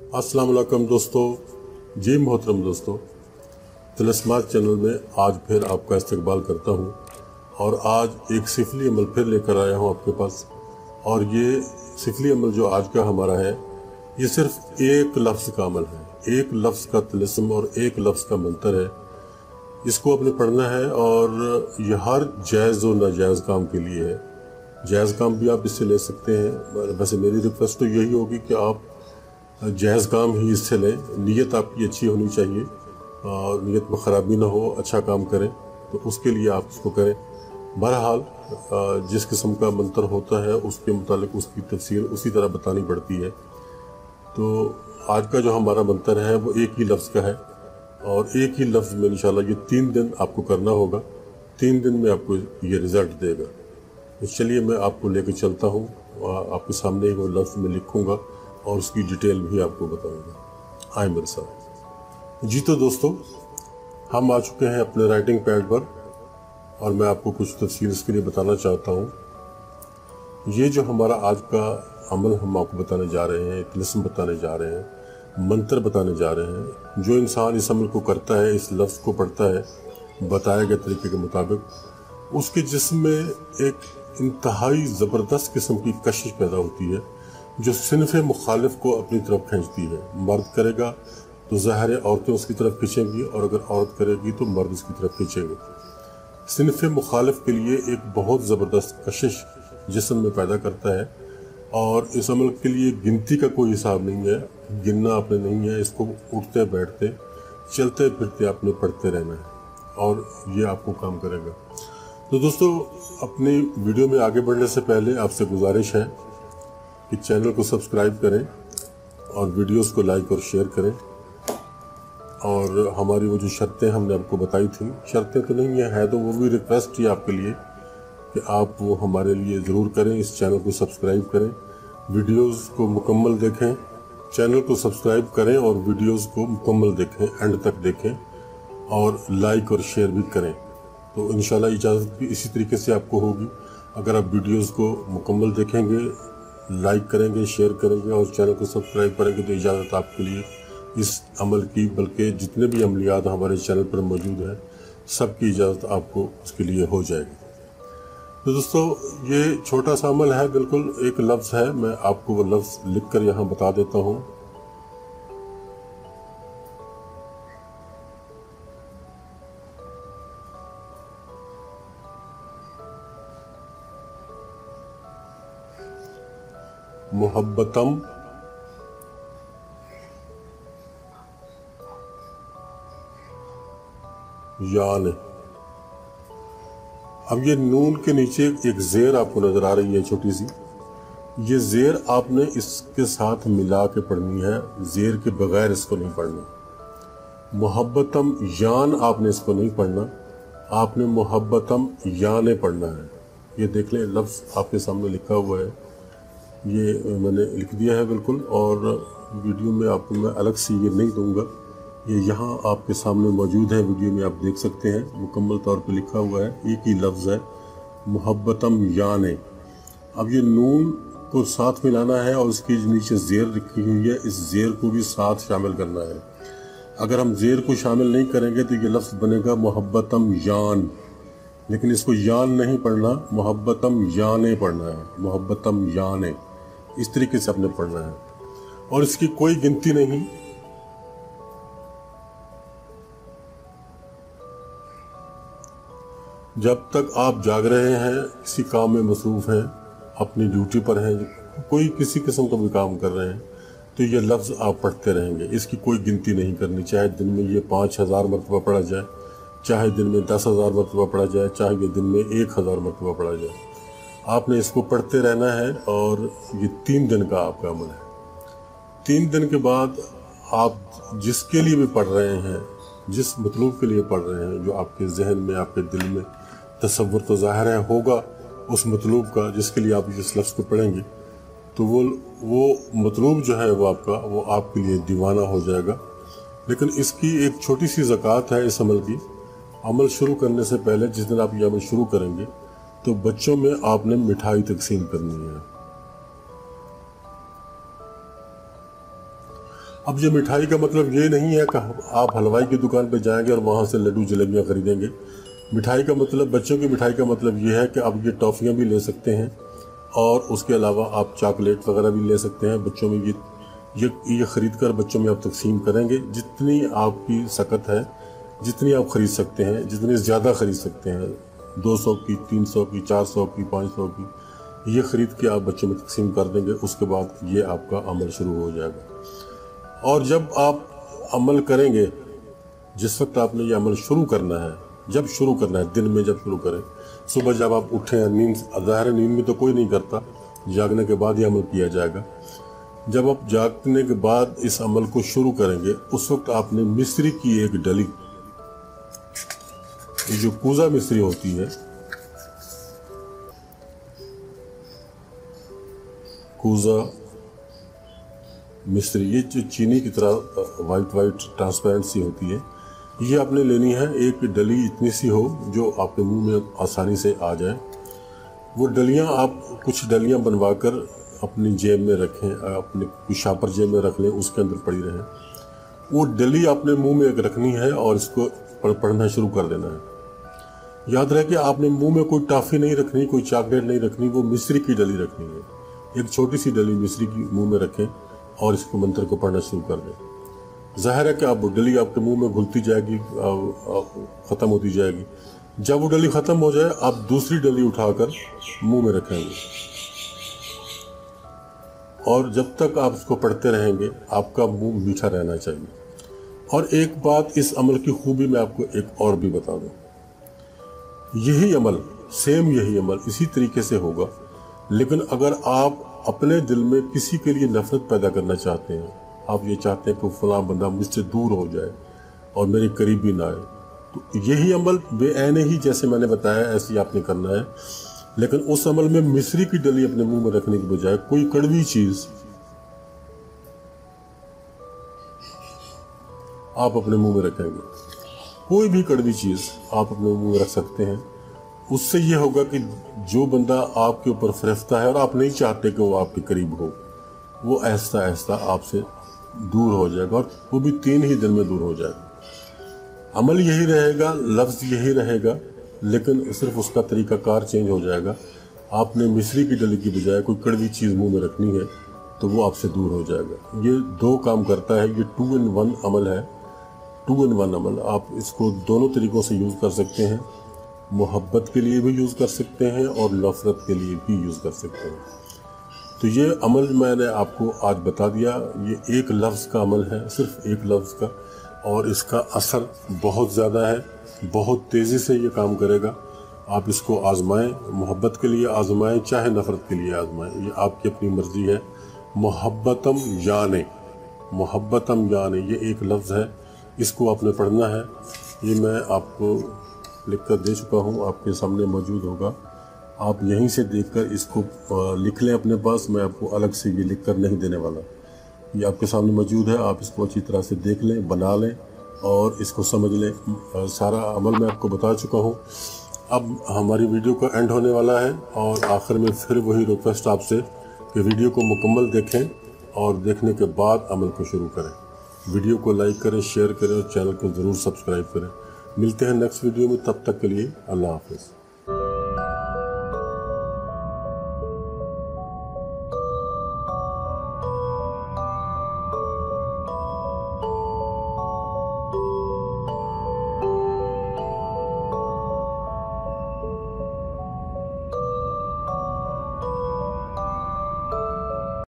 अस्सलाम वालेकुम दोस्तों, जी मोहतरम दोस्तों, तिलस्मात चैनल में आज फिर आपका इस्तकबाल करता हूँ और आज एक सिफली अमल फिर लेकर आया हूँ आपके पास। और ये सिफली अमल जो आज का हमारा है, ये सिर्फ एक लफ्ज़ का अमल है, एक लफ्ज़ का तिलस्म और एक लफ्ज़ का मंतर है। इसको आपने पढ़ना है और ये हर जायज़ और नाजायज़ काम के लिए है। जायज़ काम भी आप इससे ले सकते हैं। वैसे मेरी रिक्वेस्ट तो यही होगी कि आप जायज़ काम ही इससे लें। नीयत आपकी अच्छी होनी चाहिए और नीयत में ख़राबी ना हो, अच्छा काम करें तो उसके लिए आप इसको करें। बहरहाल जिस किस्म का मंत्र होता है उसके मुतालिक उसकी तफसीर उसी तरह बतानी पड़ती है। तो आज का जो हमारा मंत्र है वो एक ही लफ्ज़ का है और एक ही लफ्ज़ में इंशाल्लाह ये 3 दिन आपको करना होगा। 3 दिन में आपको ये रिज़ल्ट देगा। तो चलिए मैं आपको लेकर चलता हूँ, आपके सामने ही वो लफ्ज़ में लिखूँगा और उसकी डिटेल भी आपको बताऊँगा। आए मेरे साथ। जी तो दोस्तों, हम आ चुके हैं अपने राइटिंग पैड पर और मैं आपको कुछ तफसील इसके लिए बताना चाहता हूँ। ये जो हमारा आज का अमल हम आपको बताने जा रहे हैं, तिलस्म बताने जा रहे हैं, मंत्र बताने जा रहे हैं, जो इंसान इस अमल को करता है, इस लफ्ज़ को पढ़ता है बताए गए तरीके के मुताबिक, उसके जिस्म में एक इंतहाई ज़बरदस्त किस्म की कशिश पैदा होती है जो सिनफ़े मुखालिफ को अपनी तरफ खींचती है। मर्द करेगा तो ज़ाहिर औरतें उसकी तरफ खींचेंगी और अगर औरत करेगी तो मर्द उसकी तरफ खींचेंगे। सिनफ़े मुखालिफ के लिए एक बहुत ज़बरदस्त कशिश जिस्म में पैदा करता है और इस अमल के लिए गिनती का कोई हिसाब नहीं है, गिनना आपने नहीं है। इसको उठते बैठते चलते फिरते आपने पढ़ते रहना है और ये आपको काम करेगा। तो दोस्तों, अपनी वीडियो में आगे बढ़ने से पहले आपसे गुजारिश है कि चैनल को सब्सक्राइब करें और वीडियोस को लाइक और शेयर करें। और हमारी वो जो शर्तें हमने आपको बताई थी, शर्तें तो नहीं है तो वो भी रिक्वेस्ट ही आपके लिए कि आप वो हमारे लिए ज़रूर करें। इस चैनल को सब्सक्राइब करें, वीडियोस को मुकम्मल देखें, चैनल को सब्सक्राइब करें और वीडियोस को मुकम्मल देखें, एंड तक देखें और लाइक और शेयर भी करें। तो इंशाल्लाह इजाज़त भी इसी तरीके से आपको होगी। अगर आप वीडियोस को मुकम्मल देखेंगे, लाइक करेंगे, शेयर करेंगे और चैनल को सब्सक्राइब करेंगे तो इजाज़त आपके लिए इस अमल की, बल्कि जितने भी अमलियात हमारे चैनल पर मौजूद हैं सबकी इजाज़त आपको उसके लिए हो जाएगी। तो दोस्तों, ये छोटा सा अमल है, बिल्कुल एक लफ्ज़ है। मैं आपको वो लफ्ज़ लिख कर यहाँ बता देता हूँ। मोहब्बतम यान। अब ये नून के नीचे एक ज़ेर आपको नजर आ रही है छोटी सी, ये ज़ेर आपने इसके साथ मिला के पढ़नी है, ज़ेर के बगैर इसको नहीं पढ़ना। मोहब्बतम यान आपने इसको नहीं पढ़ना, आपने मोहब्बतम याने पढ़ना है। ये देख लें, लफ्ज़ आपके सामने लिखा हुआ है, ये मैंने लिख दिया है बिल्कुल। और वीडियो में आपको मैं अलग से ये नहीं दूंगा, ये यहाँ आपके सामने मौजूद है, वीडियो में आप देख सकते हैं, मुकम्मल तौर पे लिखा हुआ है। एक ही लफ्ज़ है, मोहब्बतम याने। अब ये नून को साथ मिलाना है और उसके नीचे ज़ेर लिखी हुई है, इस ज़ेर को भी साथ शामिल करना है। अगर हम ज़ेर को शामिल नहीं करेंगे तो ये लफ्ज़ बनेगा मोहब्बतम यान, लेकिन इसको यान नहीं पढ़ना, मोहब्बतम याने पढ़ना है, मोहब्बतम याने। इस तरीके से आपने पढ़ना है और इसकी कोई गिनती नहीं। जब तक आप जाग रहे हैं, किसी काम में मसरूफ़ हैं, अपनी ड्यूटी पर हैं, कोई किसी किस्म का भी काम कर रहे हैं, तो ये लफ्ज़ आप पढ़ते रहेंगे। इसकी कोई गिनती नहीं करनी, चाहे दिन में ये 5000 मरतबा पढ़ा जाए, चाहे दिन में 10,000 मरतबा पढ़ा जाए, चाहे ये दिन में 1000 मरतबा पढ़ा जाए। आपने इसको पढ़ते रहना है और ये 3 दिन का आपका अमल है। 3 दिन के बाद आप जिसके लिए भी पढ़ रहे हैं, जिस मतलूब के लिए पढ़ रहे हैं, जो आपके जहन में, आपके दिल में तसव्वुर तो ज़ाहिर है होगा उस मतलूब का जिसके लिए आप जिस लफ्ज़ को पढ़ेंगे, तो वो मतलूब जो है वो आपके लिए दीवाना हो जाएगा। लेकिन इसकी एक छोटी सी ज़कात है इस अमल की। अमल शुरू करने से पहले, जिस दिन आप ये अमल शुरू करेंगे, तो बच्चों में आपने मिठाई तकसीम करनी है। अब ये मिठाई का मतलब ये नहीं है कि आप हलवाई की दुकान पर जाएंगे और वहाँ से लड्डू जलेबियाँ खरीदेंगे। मिठाई का मतलब, बच्चों की मिठाई का मतलब ये है कि आप ये टॉफ़ियाँ भी ले सकते हैं और उसके अलावा आप चॉकलेट वगैरह भी ले सकते हैं। बच्चों में ये ख़रीद कर बच्चों में आप तकसीम करेंगे। जितनी आपकी सकत है, जितनी आप ख़रीद सकते हैं, जितनी ज़्यादा ख़रीद सकते हैं, 200 की, 300 की, 400 की, 500 की, ये ख़रीद के आप बच्चों में तकसीम कर देंगे। उसके बाद ये आपका अमल शुरू हो जाएगा। और जब आप अमल करेंगे, जिस वक्त आपने ये अमल शुरू करना है, जब शुरू करना है, दिन में जब शुरू करें, सुबह जब आप उठें, नींद, ज़ाहिर नींद में तो कोई नहीं करता, जागने के बाद ये अमल किया जाएगा। जब आप जागने के बाद इस अमल को शुरू करेंगे, उस वक्त आपने मिस्री की एक डली, जो कूजा मिस्री होती है, कूजा मिस्री, ये जो चीनी की तरह वाइट ट्रांसपेरेंट सी होती है, ये आपने लेनी है। एक डली इतनी सी हो जो आपके मुंह में आसानी से आ जाए। वो डलियां, आप कुछ डलियां बनवा कर अपनी जेब में रखें, अपने कुशापर जेब में रख लें, उसके अंदर पड़ी रहें। वो डली आपने मुंह में रखनी है और इसको पढ़ना शुरू कर देना है। याद रहे कि आपने मुंह में कोई टॉफ़ी नहीं रखनी, कोई चॉकलेट नहीं रखनी, वो मिस्री की डली रखनी है। एक छोटी सी डली मिस्री की मुंह में रखें और इसको मंत्र को पढ़ना शुरू कर दें। ज़ाहिर है कि आप डली आपके मुंह में घुलती जाएगी, ख़त्म होती जाएगी। जब वो डली ख़त्म हो जाए, आप दूसरी डली उठाकर मुंह में रखेंगे और जब तक आप उसको पढ़ते रहेंगे, आपका मुंह मीठा रहना चाहिए। और एक बात, इस अमल की खूबी मैं आपको एक और भी बता दूं। यही अमल, सेम यही अमल इसी तरीके से होगा, लेकिन अगर आप अपने दिल में किसी के लिए नफरत पैदा करना चाहते हैं, आप ये चाहते हैं कि फलां बंदा मुझसे दूर हो जाए और मेरे करीब भी ना आए, तो यही अमल बेऐने ही जैसे मैंने बताया ऐसे ही आपने करना है। लेकिन उस अमल में मिस्री की डली अपने मुंह में रखने की बजाय कोई कड़वी चीज आप अपने मुंह में रखेंगे। कोई भी कड़वी चीज आप अपने मुंह में रख सकते हैं। उससे ये होगा कि जो बंदा आपके ऊपर फरिश्ता है और आप नहीं चाहते कि वो आपके करीब हो, वो आहिस्ता आहिस्ता आपसे दूर हो जाएगा, और वो भी 3 ही दिन में दूर हो जाएगा। अमल यही रहेगा, लफ्ज़ यही रहेगा, लेकिन सिर्फ उसका तरीकाकार चेंज हो जाएगा। आपने मिस्री की डली की बजाय कोई कड़वी चीज़ मुंह में रखनी है तो वो आपसे दूर हो जाएगा। ये 2 काम करता है। ये 2 in 1 अमल है, 2 in 1 अमल। आप इसको दोनों तरीक़ों से यूज़ कर सकते हैं। मोहब्बत के लिए भी यूज़ कर सकते हैं और नफ़रत के लिए भी यूज़ कर सकते हैं। तो ये अमल मैंने आपको आज बता दिया। ये एक लफ्ज़ का अमल है, सिर्फ एक लफ्ज़ का, और इसका असर बहुत ज़्यादा है, बहुत तेज़ी से ये काम करेगा। आप इसको आज़माएं, मोहब्बत के लिए आज़माएं, चाहे नफ़रत के लिए आज़माएं, ये आपकी अपनी मर्ज़ी है। मोहब्बतम याने, मोहब्बतम याने, ये एक लफ्ज़ है, इसको आपने पढ़ना है। ये मैं आपको लिख कर दे चुका हूँ, आपके सामने मौजूद होगा। आप यहीं से देखकर इसको लिख लें अपने पास। मैं आपको अलग से ये लिख कर नहीं देने वाला, ये आपके सामने मौजूद है। आप इसको अच्छी तरह से देख लें, बना लें और इसको समझ लें। सारा अमल मैं आपको बता चुका हूँ। अब हमारी वीडियो का एंड होने वाला है और आखिर में फिर वही रिक्वेस्ट आपसे कि वीडियो को मुकम्मल देखें और देखने के बाद अमल को शुरू करें। वीडियो को लाइक करें, शेयर करें और चैनल को ज़रूर सब्सक्राइब करें। मिलते हैं नेक्स्ट वीडियो में, तब तक के लिए अल्लाह हाफ़िज़।